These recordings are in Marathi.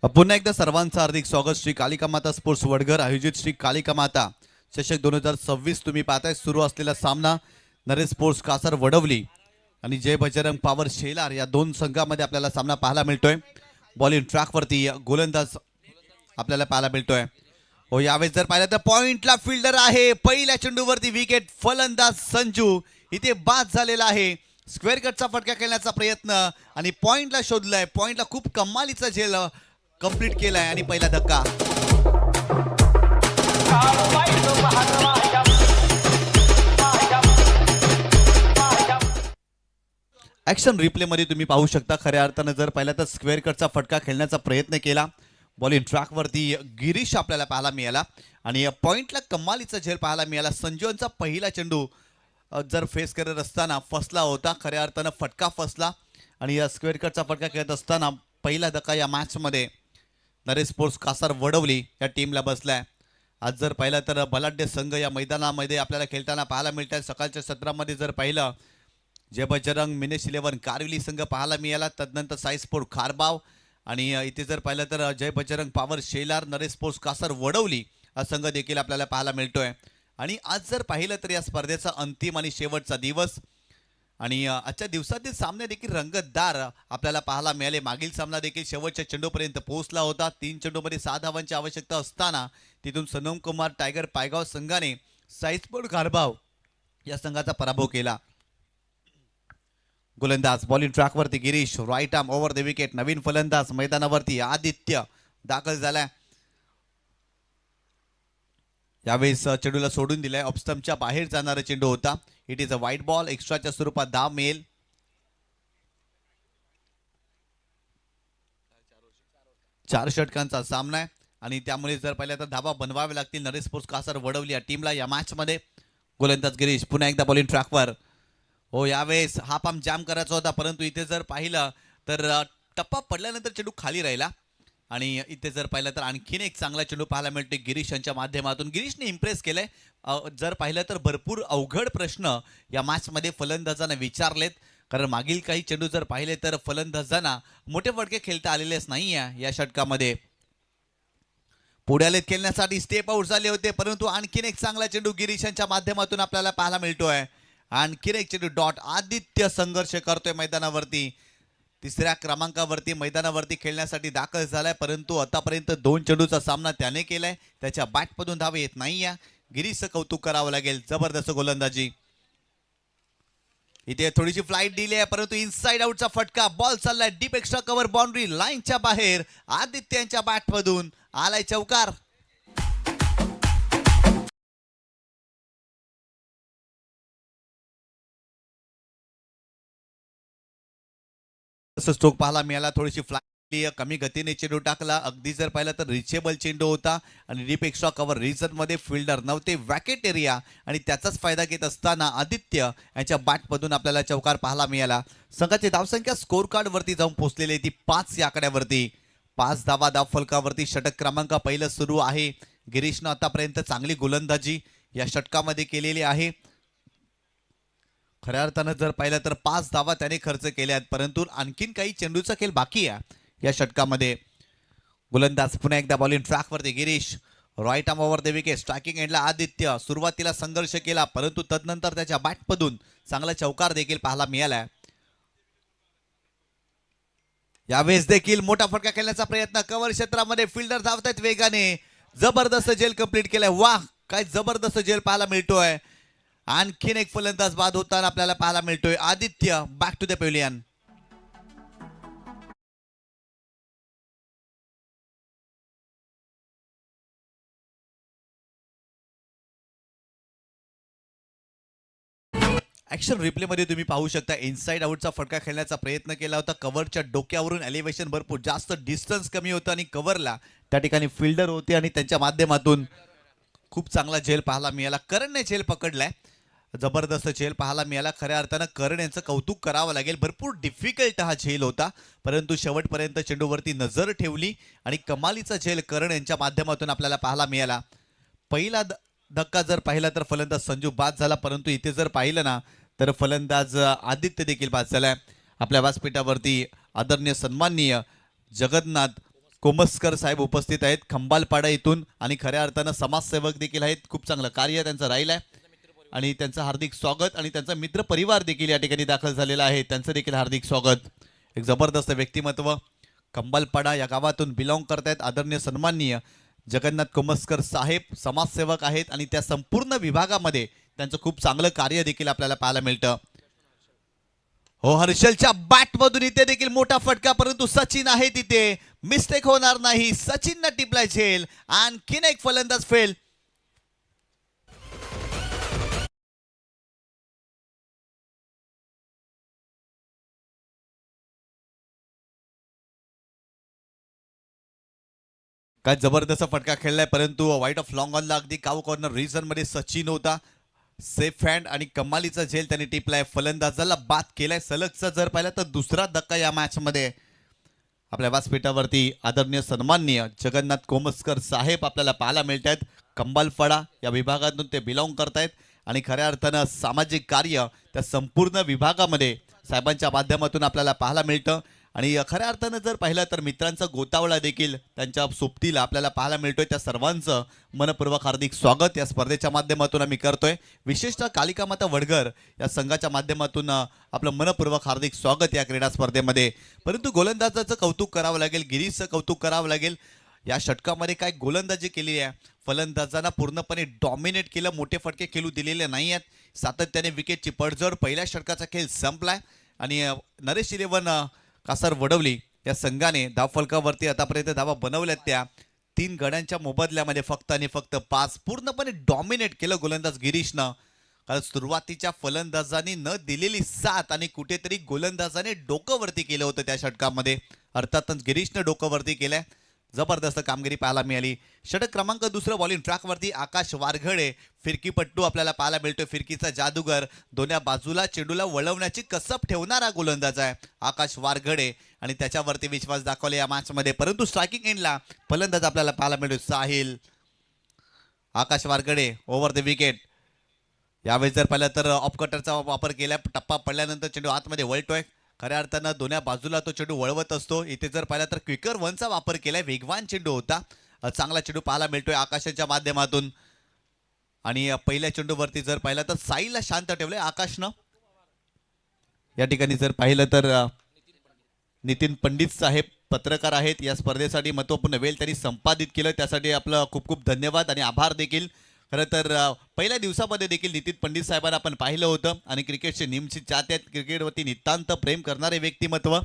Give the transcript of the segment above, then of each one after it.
पुन्हा एकदा सर्वांचं हार्दिक स्वागत. श्री कालिका माता स्पोर्ट्स वडघर आयोजित श्री कालिका माता चषक 2026 तुम्ही पाहताय. सुरू असलेला सामना नरेश स्पोर्ट्स कासार वडवली आणि जय बजरंग पॉवर शेलार या दोन संघामध्ये आपल्याला सामना पाहायला मिळतोय. बॉलिंग ट्रॅकवरती गोलंदाज आपल्याला पाहायला मिळतोय. हो, यावेळेस जर पाहिलं तर पॉइंटला फिल्डर आहे. पहिल्या चेंडूवरती विकेट. फलंदाज संजू इथे बाद झालेला आहे. स्क्वेअर कटचा फटका खेळण्याचा प्रयत्न आणि पॉइंटला शोधलाय. पॉइंटला खूप कमालीचा झेल कंप्लीट केलाय आणि पहिला धक्का. ऍक्शन रिप्ले मध्ये तुम्ही पाहू शकता. खऱ्या अर्थानं जर पाहिलं तर स्क्वेअर कटचा फटका खेळण्याचा प्रयत्न केला. बॉलिंग ट्रॅकवरती गिरीश आपल्याला पाहायला मिळाला आणि पॉइंटला कमालीचा झेल पाहायला मिळाला. संजूचा पहिला चेंडू जर फेस करत असताना फसला होता. खऱ्या अर्थानं फटका फसला आणि या स्क्वेअर कटचा फटका खेळत असताना पहिला धक्का या मॅचमध्ये नरेश स्पोर्ट्स कासार वडवली या टीमला बसलाय. आज जर पाहिलं तर बलाढ्य संघ या मैदानामध्ये आपल्याला खेळताना पाहायला मिळत आहे. सकाळच्या सत्रामध्ये जर पाहिलं जय बजरंग मिनेश 11 कारविली संघ पाहायला मिळाला. तदनंतर साई स्पोर्ट खारबाव आणि इथे जर पाहिलं तर जय बजरंग पॉवर शेलार नरेश स्पोर्ट्स कासार वडवली हा संघ देखील आपल्याला पाहायला मिळतोय. आणि आज जर पाहिलं तर या स्पर्धेचा अंतिम आणि शेवटचा दिवस आणि आजच्या दिवसातील सामने देखील रंगतदार आपल्याला पाहायला मिळाले. मागील सामना देखील शेवटच्या चेंडूपर्यंत पोहोचला होता. 3 चेंडूमध्ये 6 धावांची आवश्यकता असताना तिथून सनम कुमार टायगर पायगाव संघाने साई स्पोर्ट खारबाव या संघाचा पराभव केला. गोलंदाज बॉलिंग ट्रॅकवरती Girish. Right arm over the wicket. नवीन फलंदाज मैदानावरती आदित्य दाखल झालाय. यावेळेस चेंडूला सोडून दिलाय. ऑफस्टंपच्या बाहेर जाणारा चेंडू होता. It is a white ball. एक्स्ट्राच्या स्वरूपात धाव मिळेल. चार षटकांचा सामना आहे आणि त्यामुळे जर पाहिलं तर धावा बनवावे लागतील नरेश स्पोर्ट्स कासार वडवली या टीमला या मॅच मध्ये. गोलंदाज गिरीश पुन्हा एकदा बॉलिंग ट्रॅकवर. हो, यावेळेस हा पंप जाम करायचा होता परंतु इथे जर पाहिलं तर टप्पा पडल्यानंतर चेंडू खाली राहिला आणि इथे जर पाहिलं तर आणखीन एक चांगला चेंडू पाहायला मिळतोय गिरीश यांच्या माध्यमातून. गिरीशने इम्प्रेस केलंय. जर पाहिलं तर भरपूर अवघड प्रश्न या मॅचमध्ये फलंदाजांना विचारलेत. कारण मागील काही चेंडू जर पाहिले तर फलंदाजांना मोठे फटके खेळता आलेलेच नाही या षटकामध्ये. पुढे खेळण्यासाठी स्टेप आउट झाले होते परंतु आणखीन एक चांगला चेंडू गिरीश यांच्या माध्यमातून आपल्याला पाहायला मिळतोय. आणखीन एक चेंडू डॉट. आदित्य संघर्ष करतोय मैदानावरती. तिसऱ्या क्रमांकावरती मैदानावरती खेळण्यासाठी दाखल झालाय परंतु आतापर्यंत 2 चेंडूचा सामना त्याने केलाय. त्याच्या बॅटमधून धाव येत नाही. या गिरीशचं कौतुक करावं लागेल. जबरदस्त गोलंदाजी. इथे थोडीशी फ्लाईट दिली आहे परंतु इनसाइड आउटचा फटका. बॉल चाललाय डीप एक्स्ट्रा कव्हर बाउंड्री लाईनच्या बाहेर. आदित्य यांच्या बॅटमधून आलाय चौकार. स्ट्रोक पाहायला मिळाला. थोडीशी फ्लाईट कमी गतीने चेंडू टाकला. अगदी जर पाहिलं तर रिचेबल चेंडू होता आणि डीप एक्स्ट्रा कव्हर रिजन मध्ये फिल्डर नव्हते. वॅकेट एरिया आणि त्याचाच फायदा घेत असताना आदित्य यांच्या बॅटमधून आपल्याला चौकार पाहायला मिळाला. संघाची धावसंख्या स्कोर कार्ड वरती जाऊन पोहोचलेली ती 5 या आकड्यावरती. 5 धावा धाव फलकावरती. षटक क्रमांक पहिलं सुरू आहे. गिरीशनं आतापर्यंत चांगली गोलंदाजी या षटकामध्ये केलेली आहे. खऱ्या अर्थानं जर पाहिलं तर 5 धावा त्याने खर्च केल्या आहेत परंतु आणखीन काही चेंडूचा खेळ बाकी आहे या षटकामध्ये. गोलंदाज पुन्हा एकदा बॉलिंग ट्रॅकवरती Girish. Right arm over the wicket. Striking एंडला आदित्य. सुरुवातीला संघर्ष केला परंतु तदनंतर त्याच्या बॅटमधून चांगला चौकार देखील पाहायला मिळाला. यावेळेस देखील मोठा फटका खेळण्याचा प्रयत्न. कव्हर क्षेत्रामध्ये फिल्डर धावतायत वेगाने. जबरदस्त जेल कंप्लीट केलाय. वाह, काय जबरदस्त जेल पाहायला मिळतोय. आणखीन एक फलंदाज बाद होताना आपल्याला पाहायला मिळतोय. Aditya back to the pavilion. Action replay मध्ये तुम्ही पाहू शकता इनसाइड आउटचा फटका खेळण्याचा प्रयत्न केला होता. कव्हरच्या डोक्यावरून एलिव्हेशन भरपूर जास्त डिस्टन्स कमी होतं आणि कव्हरला त्या ठिकाणी फिल्डर होते आणि त्यांच्या माध्यमातून खूप चांगला झेल पाहायला मिळाला. करणने झेल पकडलाय. जबरदस्त झेल पाहायला मिळाला. खऱ्या अर्थानं करण यांचं कौतुक करावं लागेल. भरपूर डिफिकल्ट हा झेल होता परंतु शेवटपर्यंत चेंडूवरती नजर ठेवली आणि कमालीचा झेल करण यांच्या माध्यमातून आपल्याला पाहायला मिळाला. पहिला धक्का जर पाहिला तर फलंदाज संजू बाद झाला परंतु इथे जर पाहिलं ना तर फलंदाज आदित्य देखील बाद झालाय. आपल्या व्यासपीठावरती आदरणीय सन्माननीय जगन्नाथ कोमस्कर साहेब उपस्थित आहेत खंबालपाडा इथून आणि खऱ्या अर्थानं समाजसेवक देखील आहेत. खूप चांगलं कार्य त्यांचं राहिलं आहे आणि त्यांचं हार्दिक स्वागत आणि त्यांचा मित्र परिवार देखील या ठिकाणी दाखल झालेला आहे. त्यांचं देखील हार्दिक स्वागत. एक जबरदस्त व्यक्तिमत्व खंबालपाडा या गावातून बिलॉंग करतायत. आदरणीय सन्माननीय जगन्नाथ कोमस्कर साहेब समाजसेवक आहेत आणि त्या संपूर्ण विभागामध्ये त्यांचं खूप चांगलं कार्य देखील आपल्याला पाहायला मिळतं. हो, हर्षलच्या बॅटमधून इथे देखील मोठा फटका, परंतु सचिन आहे तिथे, मिस्टेक होणार नाही. सचिननं टिपलाय झेल. आणखीन एक फलंदाज फेल. काय जबरदस्त फटका खेळलाय, परंतु वाईट ऑफ लॉंग ऑनला अगदी काऊ कॉर्नर रिझन मध्ये सचिन होता. सेफ हँड आणि कमालीचा झेल त्यांनी टिपलाय. फलंदाजाला बाद केलाय. सलगचा जर पाहिला तर दुसरा धक्का या मॅच मध्ये. आपल्या व्यासपीठावरती आदरणीय सन्माननीय जगन्नाथ कोमस्कर साहेब आपल्याला पाहायला मिळत आहेत. कंबालपाडा या विभागातून ते बिलॉंग करतायत आणि खऱ्या अर्थानं सामाजिक कार्य त्या संपूर्ण विभागामध्ये साहेबांच्या माध्यमातून आपल्याला पाहायला मिळतं. आणि खऱ्या अर्थानं जर पाहिलं तर मित्रांचा गोतावळा देखील त्यांच्या सोबतीला आपल्याला पाहायला मिळतोय. त्या सर्वांचं मनपूर्वक हार्दिक स्वागत या स्पर्धेच्या माध्यमातून आम्ही करतोय. विशेषतः कालिका माता वडघर या संघाच्या माध्यमातून आपलं मनपूर्वक हार्दिक स्वागत या क्रीडा स्पर्धेमध्ये. परंतु गोलंदाजाचं कौतुक करावं लागेल, गिरीशचं कौतुक करावं लागेल. या षटकामध्ये काय गोलंदाजी केली आहे. फलंदाजांना पूर्णपणे डॉमिनेट केलं, मोठे फटके खेळू दिलेले नाही आहेत. सातत्याने विकेटची पडझड. पहिल्या षटकाचा खेळ संपलाय आणि नरेश इलेव्हन कासार वडवली या संघाने धावफलकावरती आतापर्यंत धावा बनवल्यात त्या 3 गड्यांच्या मोबदल्यामध्ये फक्त आणि फक्त 5. पूर्णपणे डॉमिनेट केलं गोलंदाज गिरीशनं. कारण सुरुवातीच्या फलंदाजांनी न दिलेली साथ आणि कुठेतरी गोलंदाजाने डोकं वरती केलं होतं त्या षटकामध्ये. अर्थातच गिरीशनं डोकं वरती केलंय. जबरदस्त कामगिरी पाहायला मिळाली. षटक क्रमांक 2 बॉलिंग ट्रॅकवरती आकाश वारघडे फिरकीपट्टू आपल्याला पाहायला मिळतोय. फिरकीचा जादूगर, दोन्ही बाजूला चेंडूला वळवण्याची कसब ठेवणारा गोलंदाज आहे आकाश वारघडे आणि त्याच्यावरती विश्वास दाखवले या मॅच मध्ये. परंतु स्ट्रायकिंग एंडला फलंदाज आपल्याला पाहायला मिळतोय साहिल. आकाश वारघडे ओव्हर द विकेट. यावेळी जर पाहिलं तर ऑफकटरचा वापर केला. टप्पा पडल्यानंतर चेंडू आतमध्ये वळतोय. खऱ्या अर्थानं दोन्ही बाजूला तो चेंडू वळवत असतो. इथे जर पाहिला तर क्विकर वनचा वापर केलाय. वेगवान चेंडू होता. चांगला चेंडू पाहायला मिळतोय आकाशाच्या माध्यमातून. आणि पहिल्या चेंडूवरती जर पाहिलं तर साईला शांत ठेवलंय आकाशनं. या ठिकाणी जर पाहिलं तर नितीन पंडित साहेब पत्रकार आहेत. या स्पर्धेसाठी महत्त्वपूर्ण वेळ त्यांनी संपादित केलं, त्यासाठी आपलं खूप खूप धन्यवाद आणि आभार देखील. खरं तर पहिल्या दिवसामध्ये देखील नितीन पंडित साहेबांना आपण पाहिलं होतं आणि क्रिकेटचे निमची चाहते आहेत, क्रिकेटवरती नितांत प्रेम करणारे व्यक्तिमत्व.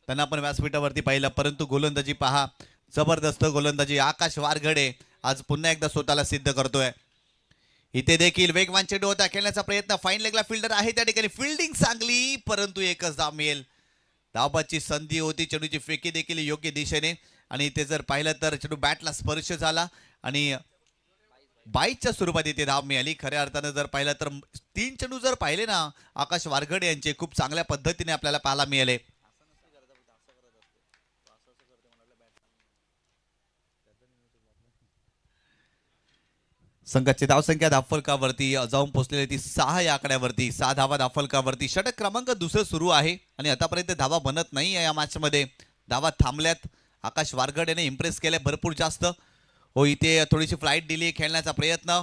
त्यांना आपण व्यासपीठावरती पाहिलं. परंतु गोलंदाजी पहा, जबरदस्त गोलंदाजी. आकाश वारघडे आज पुन्हा एकदा स्वतःला सिद्ध करतोय. इथे देखील वेगवान चेंडू होता, खेळण्याचा प्रयत्न. फाईन लेगला फिल्डर आहे त्या ठिकाणी. फिल्डिंग चांगली, परंतु एकच धाव मिळेल. धावबाची संधी होती. चेंडूची फेकी देखील योग्य दिशेने आणि इथे जर पाहिलं तर चेंडू बॅटला स्पर्श झाला आणि बाईच्या स्वरूपात इथे धाव मिळाली. खऱ्या अर्थानं जर पाहिलं तर 3 चेंडू जर पाहिले ना आकाश वारघडे यांचे खूप चांगल्या पद्धतीने आपल्याला पाहायला मिळाले. संघाची धावसंख्या धावफलकावरती जाऊन पोहोचलेली ती 6 या आकड्यावरती. 6 धावा धावफलकावरती. षटक क्रमांक 2 सुरू आहे आणि आतापर्यंत धावा बनत नाही या मॅच मध्ये. धावा थांबल्यात. आकाश वारघडेने इम्प्रेस केले भरपूर जास्त. हो, इथे थोडीशी फ्लाईट दिली. खेळण्याचा प्रयत्न.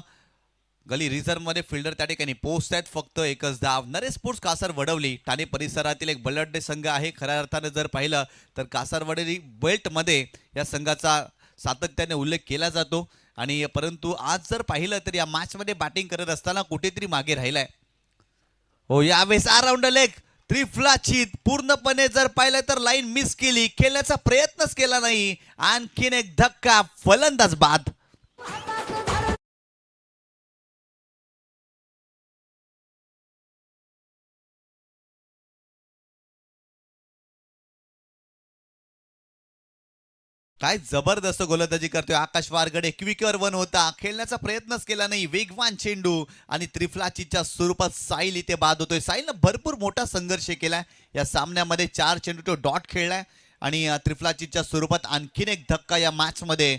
गली रिझर्व मध्ये फिल्डर त्या ठिकाणी पोस्ट आहेत. फक्त एकच धाव. नरेश स्पोर्ट्स कासार वडवली ठाणे परिसरातील एक बलाढ्य संघ आहे. खऱ्या अर्थानं जर पाहिलं तर कासार वडवली बेल्ट मध्ये या संघाचा सातत्याने उल्लेख केला जातो आणि परंतु आज जर पाहिलं तर या मॅच मध्ये बॅटिंग करत असताना कुठेतरी मागे राहिलाय. हो, यावेळेस अराउंड लेग त्रिफलाची पूर्णपणे जर पाहिलं तर लाईन मिस केली. खेळण्याचा प्रयत्नच केला नाही. आणखीन एक धक्का. फलंदाज बाद. काय जबरदस्त गोलंदाजी करतोय आकाश वारघडे. क्विकर वन होता. खेळण्याचा प्रयत्नच केला नाही. वेगवान चेंडू आणि त्रिफलाचीच्या स्वरूपात साहिल इथे बाद होतोय. साहिलनं भरपूर मोठा संघर्ष केलाय या सामन्यामध्ये. 4 चेंडू तो डॉट खेळलाय आणि त्रिफलाचीच्या स्वरूपात आणखीन एक धक्का या मॅच मध्ये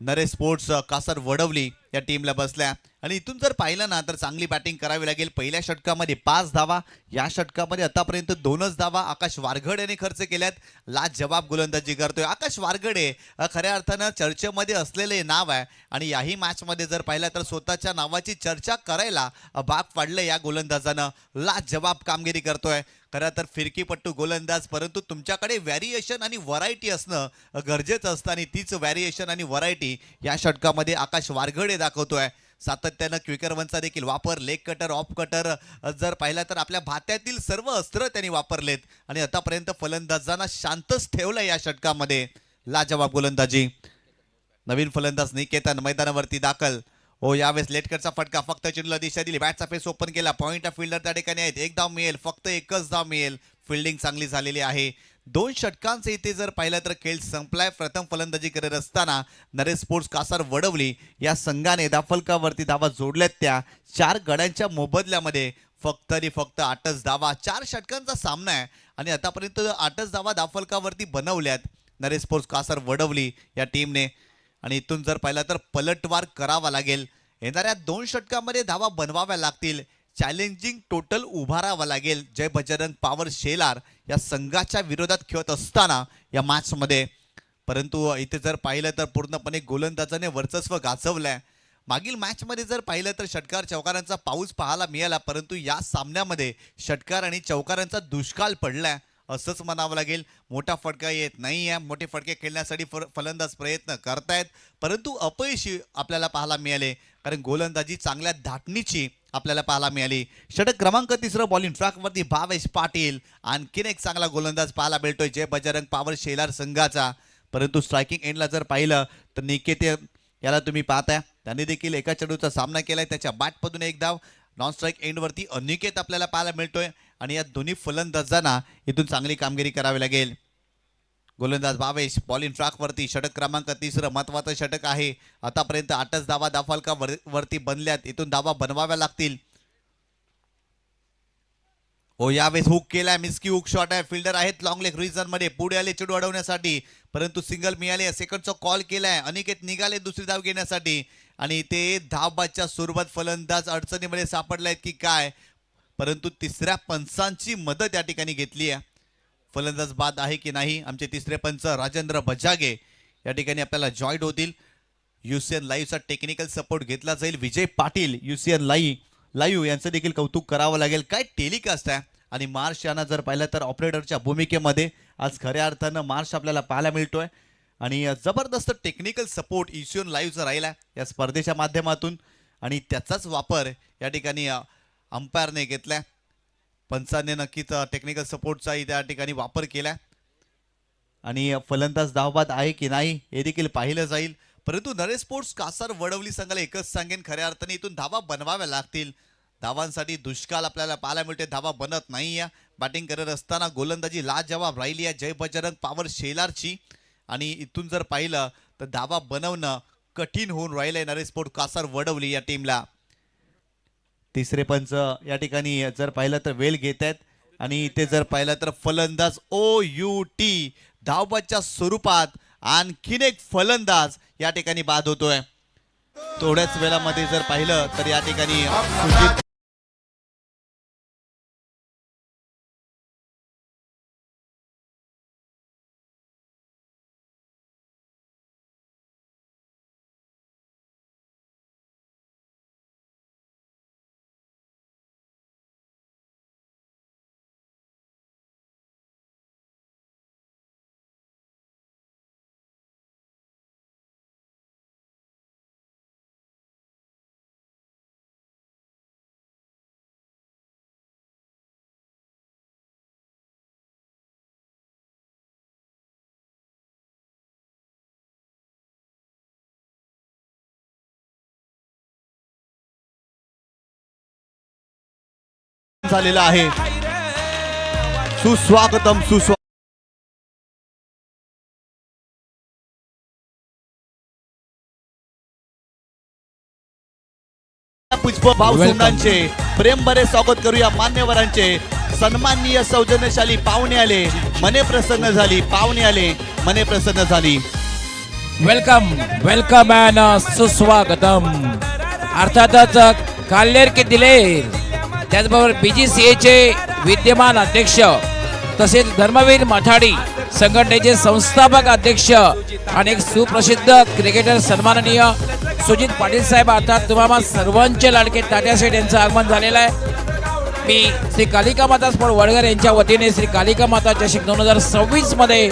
नरेश स्पोर्ट्स कासार वडवली या टीमला बसल्या. आणि इथून जर पाहिलं ना तर चांगली बॅटिंग करावी लागेल. पहिल्या षटकामध्ये 5 धावा, या षटकामध्ये आतापर्यंत 2च धावा आकाश वारघड याने खर्च केल्यात. लाजवाब गोलंदाजी करतोय आकाश वारघडे. खऱ्या अर्थानं चर्चेमध्ये असलेले नाव आहे आणि याही मॅचमध्ये जर पाहिलं तर स्वतःच्या नावाची चर्चा करायला भाग पाडलं या गोलंदाजानं. लाजवाब कामगिरी करतोय. खरं तर फिरकीपट्टू गोलंदाज, परंतु तुमच्याकडे व्हॅरिएशन आणि व्हरायटी असणं गरजेचं असतं आणि तीच व्हॅरिएशन आणि व्हरायटी या षटकामध्ये आकाश वारघडे दाखवतोय. सातत्यानं क्विकर वनचा देखील वापर, लेग कटर, ऑफ कटर जर पाहिला तर आपल्या भात्यातील सर्व अस्त्र त्यांनी वापरलेत आणि आतापर्यंत फलंदाजांना शांतच ठेवलं या षटकामध्ये. लाजवाब गोलंदाजी. नवीन फलंदाज निकेतन मैदानावरती दाखल. हो, यावेळेस लेटकरचा फटका, फक्त चेंडूला दिशा दिली, बॅटचा फेस ओपन केला, पॉइंट ऑफ फिल्डर त्या ठिकाणी आहेत. एक धाव मिळेल, फक्त एकच धाव मिळेल. फिल्डिंग चांगली झालेली आहे. 2 षटकांचे इथे जर पाहिलं तर खेळ संपलाय. प्रथम फलंदाजी करत असताना नरेश स्पोर्ट्स कासार वडवली या संघाने धावफलकावरती धावा जोडल्यात. त्या 4 गड्यांच्या मोबदल्यामध्ये फक्त आणि फक्त 8च धावा. 4 षटकांचा सामना आहे आणि आतापर्यंत 8च धावा धावफलकावरती बनवल्यात नरेश स्पोर्ट्स कासार वडवली या टीमने. आणि इथून जर पाहिलं तर पलटवार करावा लागेल. येणाऱ्या 2 षटकामध्ये धावा बनवाव्या लागतील. चॅलेंजिंग टोटल उभारावा लागेल जय बजरंग पॉवर शेलार या संघाच्या विरोधात खेळत असताना या मॅचमध्ये. परंतु इथे जर पाहिलं तर पूर्णपणे गोलंदाजाने वर्चस्व गाजवलंय. मागील मॅचमध्ये जर पाहिलं तर षटकार चौकारांचा पाऊस पाहायला मिळाला, परंतु या सामन्यामध्ये षटकार आणि चौकारांचा दुष्काळ पडलाय असंच म्हणावं लागेल. मोठा फटका येत नाही आहे. मोठे फटके खेळण्यासाठी फलंदाज प्रयत्न करतायत, परंतु अपयशी आपल्याला पाहायला मिळाले, कारण गोलंदाजी चांगल्या धाटणीची आपल्याला पाहायला मिळाली. षटक क्रमांक 3 बॉलिंग ट्रॅकवरती भावेश पाटील. आणखीन एक चांगला गोलंदाज पाहायला मिळतोय जय बजरंग पॉवर शेलार संघाचा. परंतु स्ट्रायकिंग एंडला जर पाहिलं तर निकेत याला तुम्ही पाहताय, त्याने देखील एका चेंडूचा सामना केलाय. त्याच्या बॅटमधून एक धाव. नॉन स्ट्राईक एंडवरती अनिकेत आपल्याला पाहायला मिळतोय आणि या दोन्ही फलंदाजांना इथून चांगली कामगिरी करावी लागेल. गोलंदाज भावेश बॉलिंग ट्रॅकवरती. षटक क्रमांक 3 महत्वाचं षटक आहे. आतापर्यंत 8च धावा धावफलकावरती बनल्यात. इथून धावा बनवाव्या लागतील. हो, यावेळेस हुक केलाय, मिस्की हुक शॉट आहे. फिल्डर आहेत लॉंग लेग रिजन मध्ये, पुढे आले चेंडू अडवण्यासाठी, परंतु सिंगल मिळाले. सेकंडचा कॉल केलाय. अनिकेत निघाले दुसरी धाव घेण्यासाठी आणि ते धावबादच्या स्वरूपात फलंदाज अडचणीमध्ये सापडलायत की काय, परंतु तिसऱ्या पंचांची मदत या ठिकाणी घेतली आहे. फलंदाज बाद आहे की नाही, आमचे तिसरे पंच राजेंद्र बजागे या ठिकाणी आपल्याला जॉईंट होतील. युसीएन लाईव्हचा टेक्निकल सपोर्ट घेतला जाईल. विजय पाटील युसीएन लाईव्ह यांचं देखील कौतुक करावं लागेल. काय टेलिकास्ट आहे. आणि मार्श यांना जर पाहिलं तर ऑपरेटरच्या भूमिकेमध्ये आज खऱ्या अर्थानं मार्श आपल्याला पाहायला मिळतोय आणि जबरदस्त टेक्निकल सपोर्ट युसीएन लाईव्हचा राहिला या स्पर्धेच्या माध्यमातून आणि त्याचाच वापर या ठिकाणी अंपायरने घेतलाय. पंचांनी नक्कीच टेक्निकल सपोर्टचा त्या ठिकाणी वापर केला आणि फलंदाज धावबाद आहे की नाही हे देखील पाहिलं जाईल. परंतु नरेश स्पोर्ट्स कासार वडवली संघाला एकच सांगेन, खऱ्या अर्थाने इथून धावा बनवाव्या लागतील. धावांसाठी दुष्काळ आपल्याला पाहायला मिळते, धावा बनत नाही. बॅटिंग करत असताना गोलंदाजी लाजवाब राहिली आहे जय बजरंग पॉवर शेलारची आणि इथून जर पाहिलं तर धावा बनवणं कठीण होऊन राहिलंय नरेश स्पोर्ट्स कासार वडवली या टीमला. तिसरे पंच या ठिकाणी जर पाहिलं तर वेल घेत आहेत आणि इथे जर पाहिलं तर फलंदाज OUT धावबादच्या स्वरूपात आणखीन एक फलंदाज या ठिकाणी बाद होतोय. थोड्याच वेळामध्ये जर पाहिलं तर या ठिकाणी सुजित झालेला आहे. सुस्वागतम पुष्पभाव सुमनांचे प्रेम बरे स्वागत करूया. मान्यवरांचे सन्माननीय सौजन्यशाली पाहुणे आले, मने प्रसन्न झाली. पाहुणे आले, मने प्रसन्न झाली. वेलकम वेलकम अँड सुस्वागतम. अर्थातच काल्हेर के दिलेर, त्याचबरोबर BGCAचे विद्यमान अध्यक्ष तसेच धर्मवीर माथाडी संघटनेचे संस्थापक अध्यक्ष आणि एक सुप्रसिद्ध क्रिकेटर सन्माननीय सुजित पाटील साहेब, अर्थात तुम्हाला सर्वांचे लाडके तात्या शेठ यांचं आगमन झालेलं आहे. मी श्री कालिका माता स्पोर्ट वडगर यांच्या वतीने श्री कालिका माता चषक 2026 मध्ये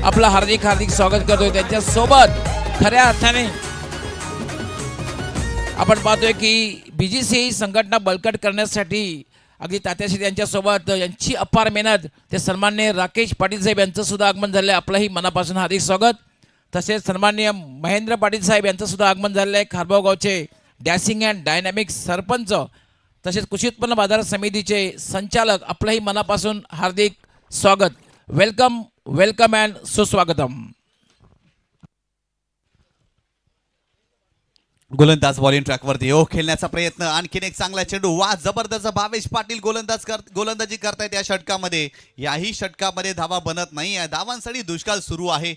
आपलं हार्दिक हार्दिक स्वागत करतोय. त्यांच्यासोबत खऱ्या अर्थाने आपण पाहतोय की BGCA संघटना बळकट करण्यासाठी अगदी तात्याशी यांच्यासोबत यांची अपार मेहनत ते सन्माननीय राकेश पाटील साहेब यांचं सुद्धा आगमन झालं आहे. आपलंही मनापासून हार्दिक स्वागत. तसेच सन्माननीय महेंद्र पाटील साहेब यांचं सुद्धा आगमन झालेलं आहे. खारबाव गावचे डॅशिंग अँड डायनॅमिक सरपंच तसेच कृषी उत्पन्न बाजार समितीचे संचालक, आपलंही मनापासून हार्दिक स्वागत. वेलकम वेलकम अँड सुस्वागतम. गोलंदाज बॉलिंग ट्रॅकवरती खेळण्याचा प्रयत्न, आणखीन एक चांगला चेंडू. वा, जबरदस्त. भावेश पाटील गोलंदाजी करतायत या षटकामध्ये. याही षटकामध्ये धावा बनत नाही आहे. धावांसाठी दुष्काळ सुरू आहे.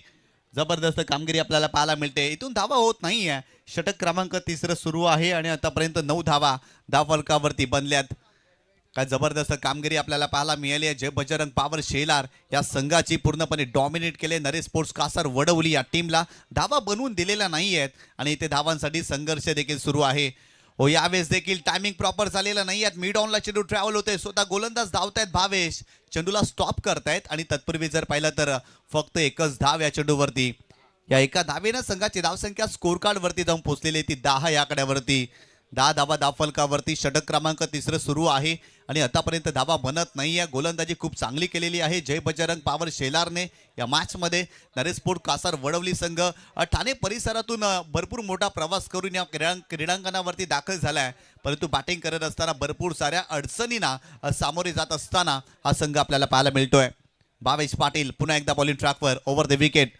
जबरदस्त कामगिरी आपल्याला पाहायला मिळते. इथून धावा होत नाही आहे. षटक क्रमांक 3 सुरू आहे आणि आतापर्यंत 9 धावा धावफलकावरती बनल्यात. काय जबरदस्त कामगिरी आपल्याला पाहायला मिळाली आहे. जय बजरंग पावर शेलार या संघाची पूर्णपणे डॉमिनेट केले. नरेश स्पोर्ट्स कासार वडवली या टीमला धावा बनवून दिलेल्या नाही आहेत आणि इथे धावांसाठी संघर्ष देखील सुरू आहे. हो, यावेळेस देखील टायमिंग प्रॉपर झालेलं नाही आहेत. मिड ऑनला चेंडू ट्रॅव्हल होते. स्वतः गोलंदाज धावतायत. भावेश चेंडूला स्टॉप करतायत आणि तत्पूर्वी जर पाहिलं तर फक्त एकच धाव या चेंडूवरती. या एका धावेनं संघाची धावसंख्या स्कोर कार्ड वरती जाऊन पोहोचलेली ती 10 या आकड्यावरती. 10 धावा धावफलकावरती. षटक क्रमांक 3 सुरू आहे आणि आतापर्यंत धावा बनत नाही आहे. गोलंदाजी खूप चांगली केलेली आहे जय बजरंग पावर शेलारने या मॅचमध्ये. नरेश स्पोर्ट कासार वडवली संघ ठाणे परिसरातून भरपूर मोठा प्रवास करून या क्रीडांगणावरती दाखल झाला आहे, परंतु बॅटिंग करत असताना भरपूर साऱ्या अडचणींना सामोरे जात असताना हा संघ आपल्याला पाहायला मिळतोय. भावेश पाटील पुन्हा एकदा बॉलिंग ट्रॅकवर ओव्हर द विकेट.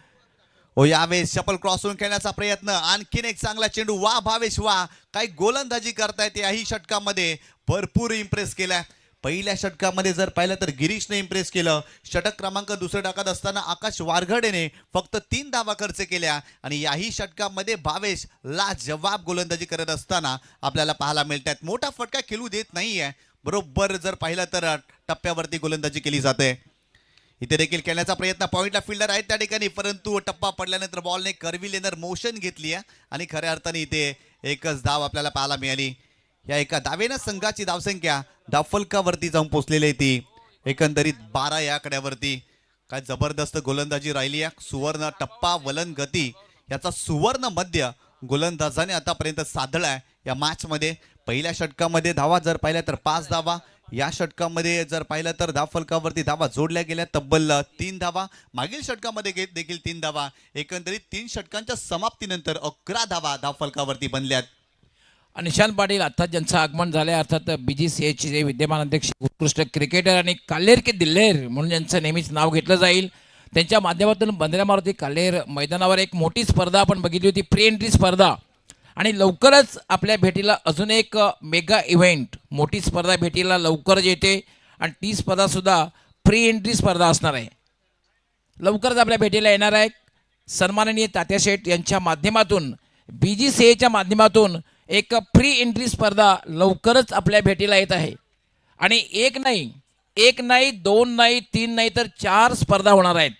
हो, यावेळेस शपल क्रॉसवरून खेळण्याचा प्रयत्न. आणखीन एक चांगला चेंडू. वा भावेश वा, काही गोलंदाजी करतायत. याही षटकामध्ये भरपूर इम्प्रेस केलाय. पहिल्या षटकामध्ये जर पाहिलं तर गिरीशने इम्प्रेस केलं. षटक क्रमांक 2 टाकत असताना आकाश वारघडेने फक्त 3 धावा खर्च केल्या आणि याही षटकामध्ये भावेश लाजवाब गोलंदाजी करत असताना आपल्याला पाहायला मिळतात. मोठा फटका खेळू देत नाहीये. बरोबर जर पाहिलं तर टप्प्यावरती गोलंदाजी केली जाते. इथे देखील खेळण्याचा प्रयत्न. पॉइंटला फिल्डर आहेत त्या ठिकाणी, परंतु टप्पा पडल्यानंतर बॉलने कर्विलेनर मोशन घेतली आहे आणि खऱ्या अर्थाने इथे एकच धाव आपल्याला पाहायला मिळाली. या एका धावेनं संघाची धावसंख्या धावफलकावरती जाऊन पोहोचलेली आहे ती एकंदरीत 12 या आकड्यावरती. काय जबरदस्त गोलंदाजी राहिली आहे. सुवर्ण टप्पा, वलन गती याचा सुवर्ण मध्य गोलंदाजाने आतापर्यंत साधलाय या मॅचमध्ये. पहिल्या षटकामध्ये धावा जर पाहिल्या तर 5 धावा. या षटकामध्ये जर पाहिलं तर धावफलकावरती धावा जोडल्या गेल्या तब्बल 3 धावा. मागील षटकामध्ये देखील 3 धावा. एकंदरीत 3 षटकांच्या समाप्तीनंतर 11 धावा धावफलकावरती बनल्यात. निशांत पाटील अर्थात ज्यांचं आगमन झालं आहे, अर्थात BGCAचे जे विद्यमान अध्यक्ष, उत्कृष्ट क्रिकेटर आणि काल्हेर के दिल्हेर म्हणून ज्यांचं नेहमीच नाव घेतलं जाईल, त्यांच्या माध्यमातून बंदऱ्या मारुती काल्हेर मैदानावर एक मोठी स्पर्धा आपण बघितली होती, प्री एंट्री स्पर्धा. आणि लवकरच आपल्या भेटीला अजून एक मेगा इव्हेंट, मोठी स्पर्धा भेटीला लवकरच येते आणि ती स्पर्धासुद्धा प्री एंट्री स्पर्धा असणार आहे. लवकरच आपल्या भेटीला येणार आहे. सन्माननीय तात्या शेठ यांच्या माध्यमातून BGCAच्या माध्यमातून एक प्री एंट्री स्पर्धा लवकरच आपल्या भेटीला येत आहे. आणि एक नाही, 2 नाही, 3 नाही तर 4 स्पर्धा होणार आहेत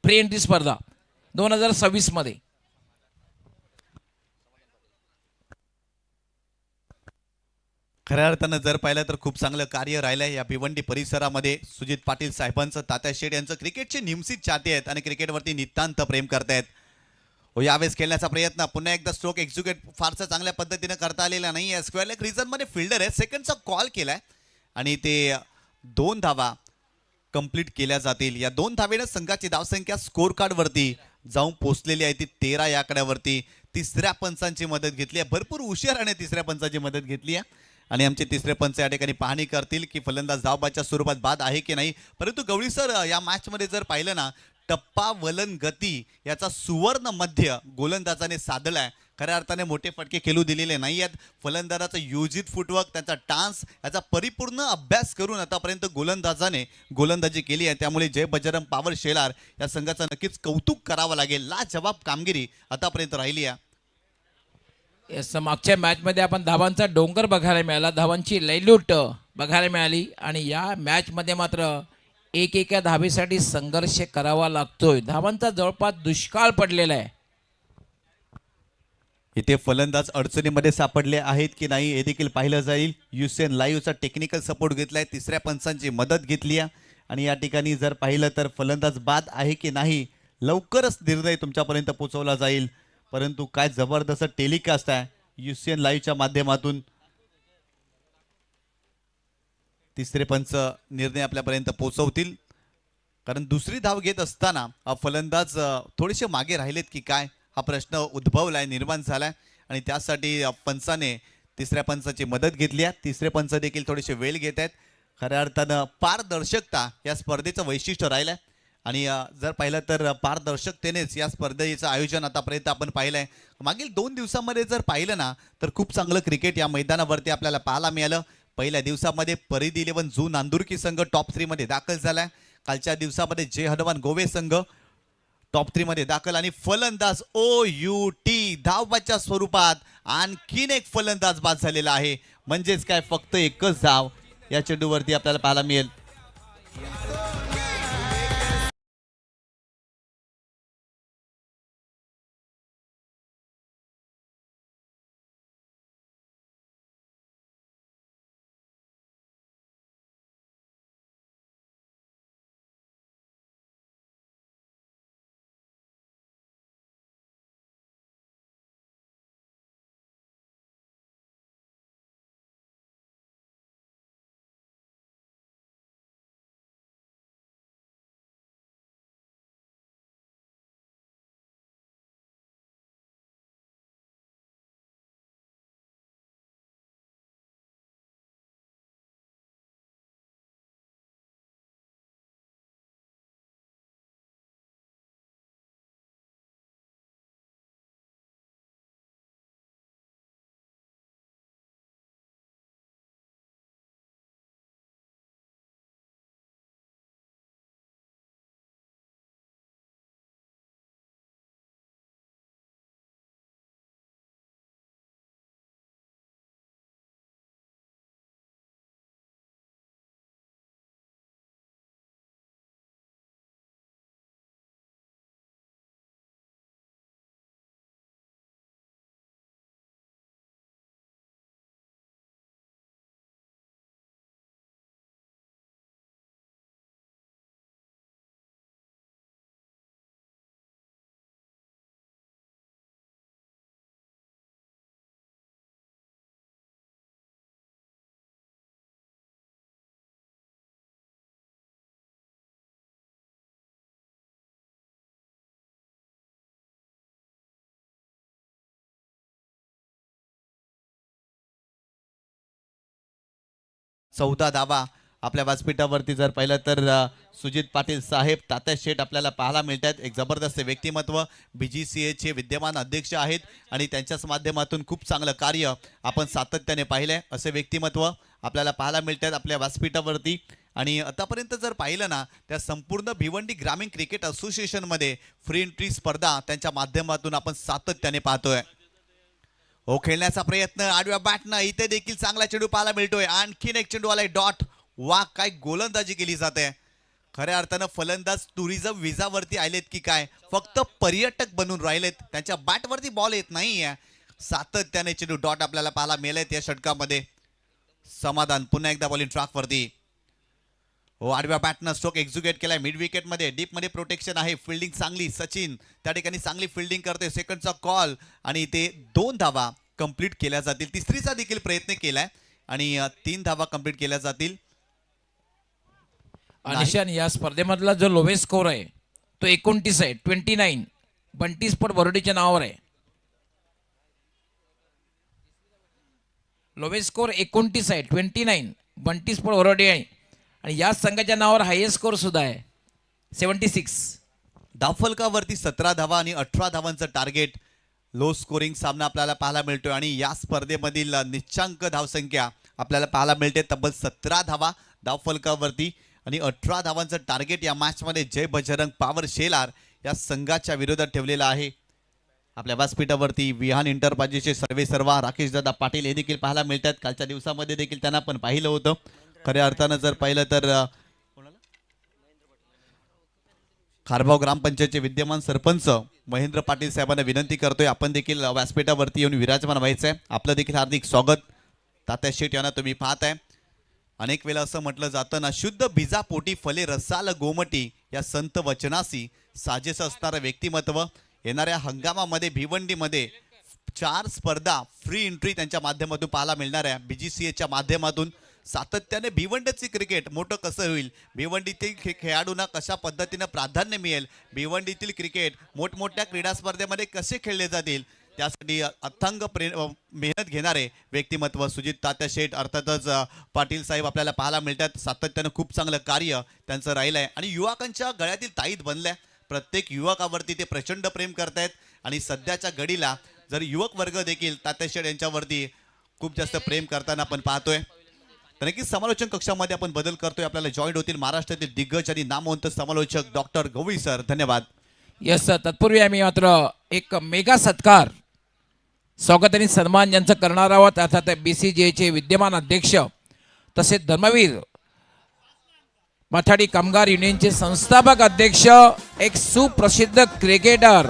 प्री एंट्री स्पर्धा 2026 मध्ये. खऱ्या अर्थानं जर पाहिलं तर खूप चांगलं कार्य राहिलंय या भिवंडी परिसरामध्ये. सुजित पाटील साहेबांचं, तात्या शेठ यांचं क्रिकेटचे निमसित चाहते आहेत आणि क्रिकेटवरती नितांत प्रेम करतायत. हो, यावेळेस खेळण्याचा प्रयत्न. पुन्हा एकदा स्ट्रोक एक्झिक्यूट फारसा चांगल्या पद्धतीने करता आलेला नाही आहे. स्क्वेअर लेग रिझनमध्ये फिल्डर आहे, सेकंडचा कॉल केलाय आणि ते 2 धावा कंप्लीट केल्या जातील. या 2 धावेनं संघाची धावसंख्या स्कोर कार्डवरती जाऊन पोहोचलेली आहे ती 13 या आकड्यावरती. तिसऱ्या पंचांची मदत घेतली आहे. भरपूर उशिराने तिसऱ्या पंचाची मदत घेतली आहे आणि आमचे तिसरे पंच या ठिकाणी पाहणी करतील की फलंदाज धावबादच्या स्वरूपात बाद आहे की नाही. परंतु गवळी सर, या मॅचमध्ये जर पाहिलं ना, टप्पा, वलन, गती याचा सुवर्ण मध्य गोलंदाजाने साधलाय. खऱ्या अर्थाने मोठे फटके खेळू दिलेले नाही आहेत. फलंदाजाचा योजित फुटवर्क, त्याचा टान्स याचा परिपूर्ण अभ्यास करून आतापर्यंत गोलंदाजाने गोलंदाजी केली आहे. त्यामुळे जय बजरंग पावर शेलार या संघाचं नक्कीच कौतुक करावं लागेल. लाजवाब कामगिरी आतापर्यंत राहिली आहे. येस, मागच्या मॅचमध्ये आपण धावांचा डोंगर बघायला मिळाला, धावांची लयलूट बघायला मिळाली आणि या मॅचमध्ये मात्र एका धावेसाठी संघर्ष करावा लागतोय. धावांचा जवळपास दुष्काळ पडलेला आहे. इथे फलंदाज अडचणीमध्ये सापडले आहेत की नाही हे देखील पाहिलं जाईल. युसेन लाईव्हचा टेक्निकल सपोर्ट घेतलाय, तिसऱ्या पंचांची मदत घेतली आहे आणि या ठिकाणी जर पाहिलं तर फलंदाज बाद आहे की नाही लवकरच निर्णय तुमच्यापर्यंत पोहोचवला जाईल. परंतु काय जबरदस्त टेलिकास्ट आहे युसेन लाईव्हच्या माध्यमातून. तिसरे पंच निर्णय आपल्यापर्यंत पोहोचवतील, कारण दुसरी धाव घेत असताना फलंदाज थोडेसे मागे राहिलेत की काय हा प्रश्न उद्भवलाय, निर्माण झालाय आणि त्यासाठी पंचाने तिसऱ्या पंचाची मदत घेतली आहे. तिसरे पंच देखील थोडेसे वेळ घेत आहेत. खऱ्या अर्थानं पारदर्शकता या स्पर्धेचं वैशिष्ट्य राहिलंय आणि जर पाहिलं तर पारदर्शकतेनेच या स्पर्धेचं आयोजन आतापर्यंत आपण पाहिलंय. मागील 2 दिवसांमध्ये जर पाहिलं ना तर खूप चांगलं क्रिकेट या मैदानावरती आपल्याला पाहायला मिळालं. पहिल्या दिवसामध्ये परिधी 11 जू नांदुरकी संघ टॉप 3 मध्ये दाखल झालाय. कालच्या दिवसामध्ये जय हनुमान गोवे संघ टॉप 3 मध्ये दाखल आणि फलंदाज OUT धावबाच्या स्वरूपात आणखीन एक फलंदाज बाद झालेला आहे. म्हणजेच काय फक्त एकच धाव या चेंडूवरती आपल्याला पाहायला मिळेल. चौदा धावा आपल्या व्यासपीठावरती जर पाहिलं तर सुजित पाटील साहेब, तात्या शेठ आपल्याला पाहायला मिळतात. एक जबरदस्त व्यक्तिमत्व, BGCA चे विद्यमान अध्यक्ष आहेत आणि त्यांच्याच माध्यमातून खूप चांगलं कार्य आपण सातत्याने पाहिलंय. असे व्यक्तिमत्व आपल्याला पाहायला मिळतात आपल्या व्यासपीठावरती. आणि आतापर्यंत जर पाहिलं ना त्या संपूर्ण भिवंडी ग्रामीण क्रिकेट असोसिएशनमध्ये फ्री एंट्री स्पर्धा त्यांच्या माध्यमातून आपण सातत्याने पाहतोय. हो, खेळण्याचा प्रयत्न आडव्या बॅटनं इथे देखील चांगला चेंडू पाहायला मिळतोय. आणखीन एक चेंडू आलाय डॉट. वा, काय गोलंदाजी केली जाते. खऱ्या अर्थानं फलंदाज टुरिझम विजावरती आलेत की काय, फक्त पर्यटक बनून राहिलेत, त्यांच्या बॅटवरती बॉल येत नाहीये. सातत्याने चेंडू डॉट आपल्याला पाहायला मिळेल या षटकामध्ये. समाधान पुन्हा एकदा बॉलिंग ट्रॅकवरती. हो, आडव्या बॅटनं स्ट्रोक एक्झिक्यूट केलाय मिड विकेट मध्ये. डीप मध्ये प्रोटेक्शन आहे, फिल्डिंग चांगली. सचिन त्या ठिकाणी चांगली फिल्डिंग करते. सेकंडचा कॉल आणि ते 2 धावा कंप्लीट केल्या जातील. तिसरीचा देखील प्रयत्न केलाय आणि 3 धावा कंप्लीट केल्या जातील. अनिशान, या स्पर्धेमधला जो लोवेस्ट स्कोर आहे तो 29 आहे, 29. बंटी स्पोर्ट बरोडीच्या नावावर आहे. लोवेस्ट स्कोर 29 आहे, 29. बंटी स्पोर्ट बरोडी आहे आणि याच संघाच्या नावावर हायेस्ट स्कोर सुद्धा आहे, 76. धावफलकावरती 17 धावा आणि 18 धावांचं टार्गेट. लो स्कोरिंग सामना आपल्याला पाहायला मिळतोय आणि या स्पर्धेमधील निश्चांक धावसंख्या आपल्याला पाहायला मिळते तब्बल 17 धावा धावफलकावरती आणि 18 धावांचं टार्गेट या मॅचमध्ये जय बजरंग पॉवर शेलार या संघाच्या विरोधात ठेवलेलं आहे. आपल्या व्यासपीठावरती विहान इंटरप्राइजेसचे सर्वेसर्वा राकेश दादा पाटील हे देखील पाहायला मिळतात. कालच्या दिवसामध्ये देखील त्यांना आपण पाहिलं होतं. खऱ्या अर्थानं जर पाहिलं तर खारभाव ग्रामपंचायतचे विद्यमान सरपंच महेंद्र पाटील साहेबांना विनंती करतोय, आपण देखील व्यासपीठावरती येऊन विराजमान व्हायचं आहे. आपलं देखील हार्दिक स्वागत. तात्या शेठ यांना तुम्ही पाहताय. अनेक वेळा असं म्हटलं जातं ना, शुद्ध बीजापोटी फले रसाल गोमटी या संत वचनासी साजेस असणारं व्यक्तिमत्व. येणाऱ्या हंगामामध्ये भिवंडीमध्ये 4 स्पर्धा फ्री एंट्री त्यांच्या माध्यमातून पाहायला मिळणार आहे. BGCAच्या माध्यमातून सातत्याने भिवंडीची क्रिकेट मोठं कसं होईल, भिवंडीतील खेळाडूंना कशा पद्धतीनं प्राधान्य मिळेल, भिवंडीतील क्रिकेट मोठमोठ्या क्रीडा स्पर्धेमध्ये कसे खेळले जातील, त्यासाठी अथांग मेहनत घेणारे व्यक्तिमत्व सुजित तात्या शेठ अर्थातच पाटील साहेब आपल्याला पाहायला मिळतात. सातत्यानं खूप चांगलं कार्य त्यांचं राहिलं आहे आणि युवकांच्या गळ्यातील ताईत बनल्या. प्रत्येक युवकावरती ते प्रचंड प्रेम करतायत आणि सध्याच्या घडीला जर युवक वर्ग देखील तात्या शेठ यांच्यावरती खूप जास्त प्रेम करताना आपण पाहतोय. तर नक्कीच समालोचन कक्षामध्ये आपण बदल करतोय. आपल्याला जॉईंट होतील महाराष्ट्रातील दिग्गज आणि नामवंत समालोचक डॉक्टर गवळी सर. धन्यवाद. यस सर, तत्पूर्वी आम्ही मात्र एक मेगा सत्कार स्वागत आणि सन्मान यांचं करणार आहोत. अर्थात BCGAचे विद्यमान अध्यक्ष तसेच धर्मवीर माथाडी कामगार युनियनचे संस्थापक अध्यक्ष, एक सुप्रसिद्ध क्रिकेटर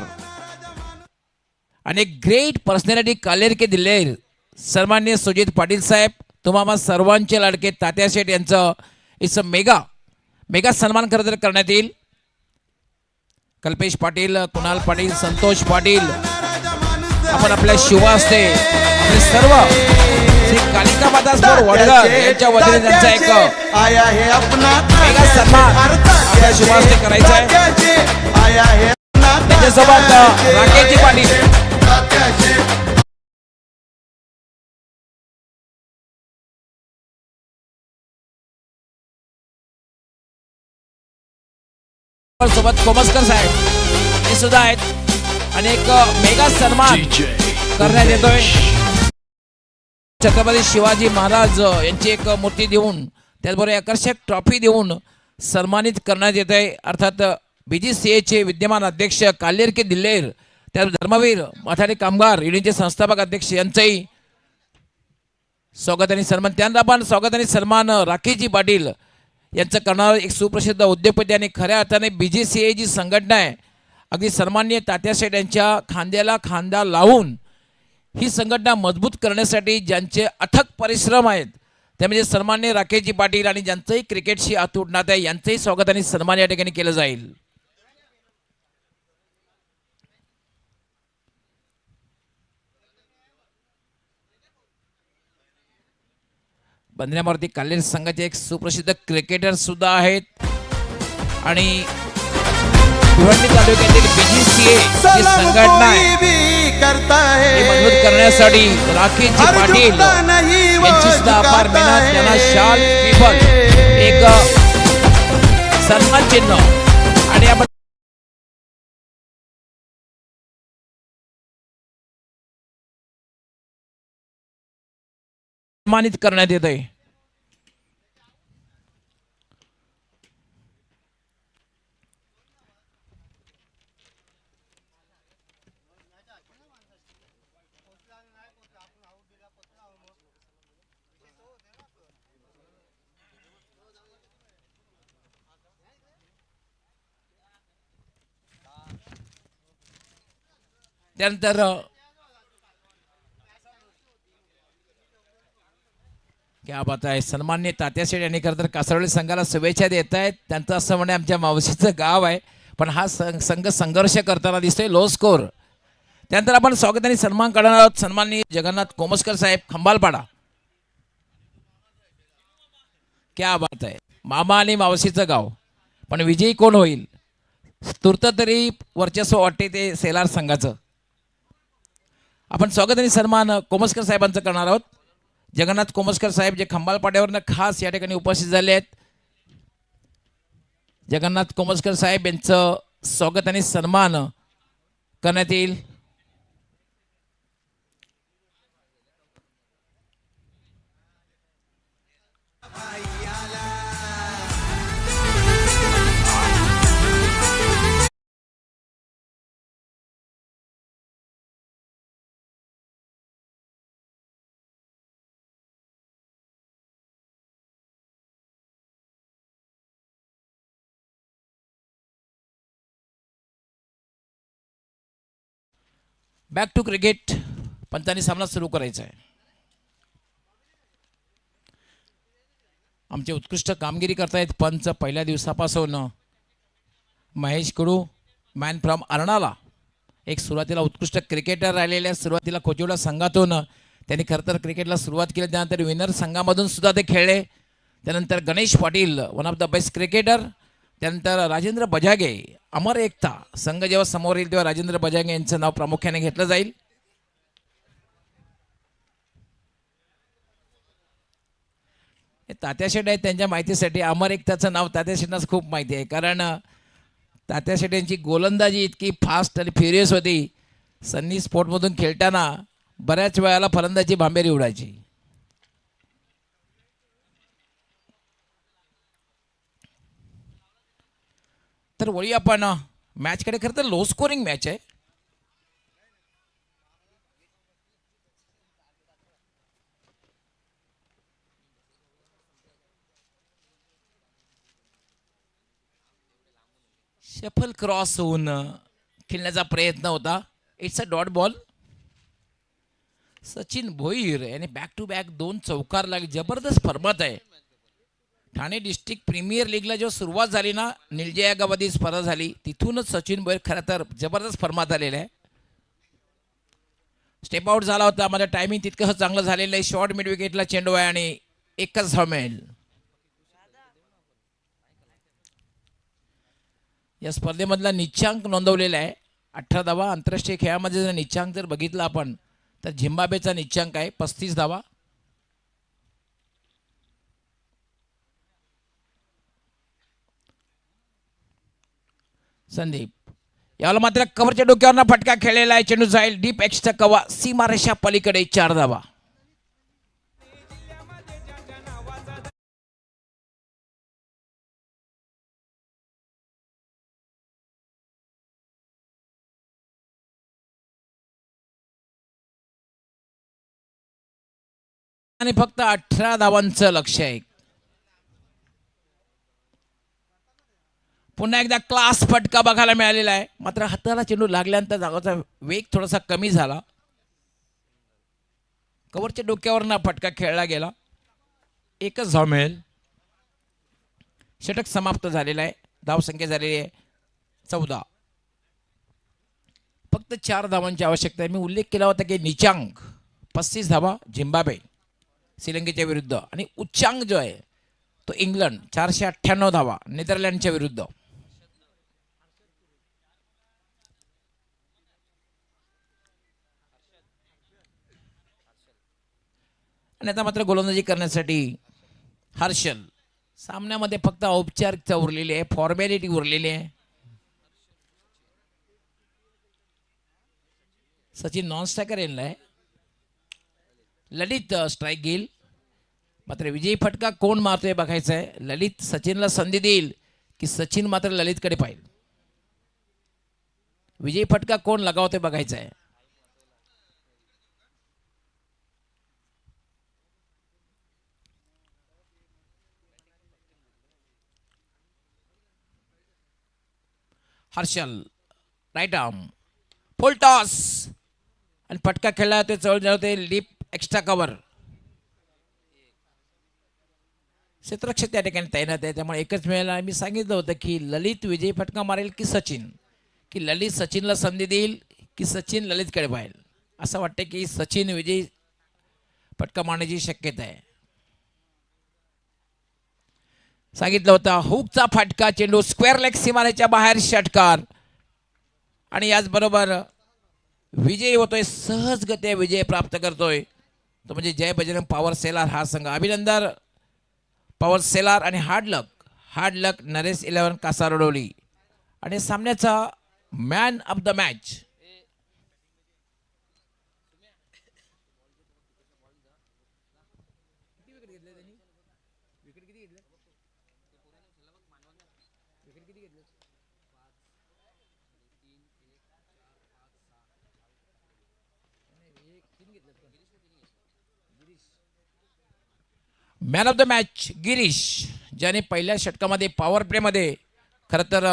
आणि एक ग्रेट पर्सनॅलिटी कालेर के दिल्लेर सन्माननीय सुजित पाटील साहेब, तुम्हा सर्वांचे लाडके तात्या शेठ यांचं इस मेगा सन्मान खरं तर करण्यात येईल. कल्पेश पाटील, कुणाल पाटील, संतोष पाटील, आपण आपल्या शिवा असते आपले सर्व श्री कालिका माता स्पोर्ट वडगाव यांच्या वतीने त्यांचा एक मेगा सन्मान आपल्या शिवा असते करायचा आहे. त्याच्यासोबत राकेशजी पाटील, सोबत कोमस्कर साहेब हे सुद्धा आहेत आणि एक मेगा सन्मान करण्यात येतोय. छत्रपती शिवाजी महाराज यांची एक मूर्ती देऊन त्याचबरोबर आकर्षक ट्रॉफी देऊन सन्मानित करण्यात येत आहे. अर्थात BGCAचे विद्यमान अध्यक्ष कालेर के दिल्लेर, त्या धर्मवीर माथाडी कामगार युनियनचे संस्थापक अध्यक्ष यांचंही स्वागत आणि सन्मान. त्यानंतर आपण स्वागत आणि सन्मान राकेशजी पाटील यांचं करणार. एक सुप्रसिद्ध उद्योगपती आणि खऱ्या अर्थाने BGCA जी संघटना आहे, अगदी सन्माननीय तात्या शेठ यांच्या खांद्याला खांदा लावून ही संघटना मजबूत करण्यासाठी ज्यांचे अथक परिश्रम आहेत ते म्हणजे सन्माननीय राकेशजी पाटील आणि ज्यांचंही क्रिकेटशी अतूट नातं आहे, यांचंही स्वागत आणि सन्मान या ठिकाणी केलं जाईल. बंधण्यावरती कालेर संघाचे एक सुप्रसिद्ध क्रिकेटर सुद्धा आहेत आणि भिवंडी तालुक्यातील BGCA जी संघटना आहे मजबूत करण्यासाठी राकेशजी पाटील यांची सुद्धा अपार मेहनत, त्यांना शाल पेपर एक सन्मान चिन्ह आणि आपण सन्मानित करण्यात येत आहे. त्यानंतर क्या बात आहे, सन्माननीय तात्या शेठ यांनी खरं तर कासरवली संघाला शुभेच्छा देत आहेत. त्यांचं असं म्हणे आमच्या मावशीचं गाव आहे, पण हा संघ संघर्ष करताना दिसतोय, लो स्कोर. त्यानंतर आपण स्वागत आणि सन्मान करणार आहोत सन्माननीय जगन्नाथ कोमस्कर साहेब, खंबालपाडा. क्या बात आहे, मामा आणि मावशीचं गाव, पण विजयी कोण होईल तूर्त तरी वर्चस्व वाटते ते सेलार संघाचं. आपण स्वागत आणि सन्मान कोमस्कर साहेबांचं करणार आहोत. जगन्नाथ कोमस्कर साहेब जे खंबालपाड्यावरनं खास या ठिकाणी उपस्थित झाले आहेत. जगन्नाथ कोमस्कर साहेब यांचं स्वागत आणि सन्मान करण्यात येईल. Back to cricket. पंचांनी सामना सुरू करायचा आहे. आमचे उत्कृष्ट कामगिरी करतायत पंच पहिल्या दिवसापासून. महेश कडू मॅन फ्रॉम अर्नाला, एक सुरुवातीला उत्कृष्ट क्रिकेटर राहिलेल्या, सुरुवातीला कोचिवडा संघातून त्यांनी खरं तर क्रिकेटला सुरुवात केली. त्यानंतर विनर संघामधून सुद्धा ते खेळले. त्यानंतर Ganesh Patil, one of the best cricketer. त्यानंतर राजेंद्र बजागे, अमर एकता. संघ जेव्हा समोर येईल तेव्हा राजेंद्र बजागे यांचं नाव प्रामुख्याने घेतलं जाईल. हे तात्या शेट आहेत, त्यांच्या माहितीसाठी अमर एकताचं नाव तात्या शेटनाच खूप माहिती आहे, कारण तात्या शेट यांची गोलंदाजी इतकी फास्ट आणि फ्युरियस होती. सन्नी स्पोर्टमधून खेळताना बऱ्याच वेळाला फलंदाजी भांबेरी उडायची. तर वळी आपण मॅचकडे. खरं तर लो स्कोरिंग मॅच आहे. शफल क्रॉस होऊन खेळण्याचा प्रयत्न होता. It's a dot ball. Sachin Bhoir याने बॅक टू बॅक 2 चौकार लागले. जबरदस्त फॉर्मात आहे. ठाणे डिस्ट्रिक्ट प्रीमियर लीगला जेव्हा सुरुवात झाली ना, निलजया गावामध्ये स्पर्धा झाली, तिथूनच सचिन भोईर खरं तर जबरदस्त फॉर्मात आलेला आहे. स्टेप आउट झाला होता. माझं टायमिंग तितकं चांगलं झालेलं आहे. शॉर्ट मिड विकेटला चेंडू आहे आणि एकच धाव मिळेल. या स्पर्धेमधला निच्चांक नोंदवलेला आहे 18 धावा. आंतरराष्ट्रीय खेळामध्ये जर निच्चांक जर बघितला आपण तर झिम्बाब्वेचा निच्चांक आहे 35 धावा. संदीप याला मात्र कव्हरच्या डोक्यावरनं फटका खेळलेला आहे. चेंडू जाईल डीप एक्सचा कवा सीमारेषा पलीकडे 4 धावा. आणि फक्त 18 धावांचं लक्ष आहे. पुन्हा एकदा क्लास फटका बघायला मिळालेला आहे. मात्र हाताला चेंडू लागल्यानंतर जागाचा वेग थोडासा कमी झाला. कव्हरच्या डोक्यावरनं फटका खेळला गेला. एकच धाव मिळेल. षटक समाप्त झालेला आहे. धावसंख्या झालेली आहे 14. फक्त 4 धावांची आवश्यकता आहे. मी उल्लेख केला होता की निचांक 35 धावा झिम्बाब्वे श्रीलंकेच्या विरुद्ध, आणि उच्चांक जो आहे तो इंग्लंड 498 धावा नेदरलँडच्या विरुद्ध. आणि आता मात्र गोलंदाजी करण्यासाठी हर्षल. सामन्यामध्ये फक्त औपचारिकता उरलेली आहे, फॉर्मॅलिटी उरलेली आहे. सचिन नॉन स्ट्रायकर येणार आहे. ललित स्ट्राईक घेईल. मात्र विजयी फटका कोण मारतोय बघायचं आहे. ललित सचिनला संधी देईल की सचिन मात्र ललितकडे पाहिजे. विजयी फटका कोण लगावतोय बघायचं आहे. Harshal right arm full toss आणि फटका खेळला ते चढ जाते लीप एक्स्ट्रा कव्हर. क्षेत्ररक्षक त्या ठिकाणी तैनात आहे, त्यामुळे एकच मिळाला. मी सांगितलं होतं की ललित विजयी फटका मारेल की सचिन, की ललित सचिनला संधी देईल की सचिन ललितकडे पाहिल. असं वाटतं की सचिन विजयी फटका मारण्याची शक्यता आहे. सांगितलं होतं हुकचा फटका, चेंडू स्क्वेअर लेग सीमारेच्या बाहेर षटकार, आणि याचबरोबर विजय होतोय. सहजगत्या विजय प्राप्त करतोय तो म्हणजे जय बजरंग पॉवर सेलार हा संघ. अभिनंदन पॉवर सेलार आणि हार्ड लक नरेश 11 कासारडोली. आणि सामन्याचा man of the match man of the match Girish, ज्याने पहिल्या षटकामध्ये पॉवर प्लेमध्ये खरं तर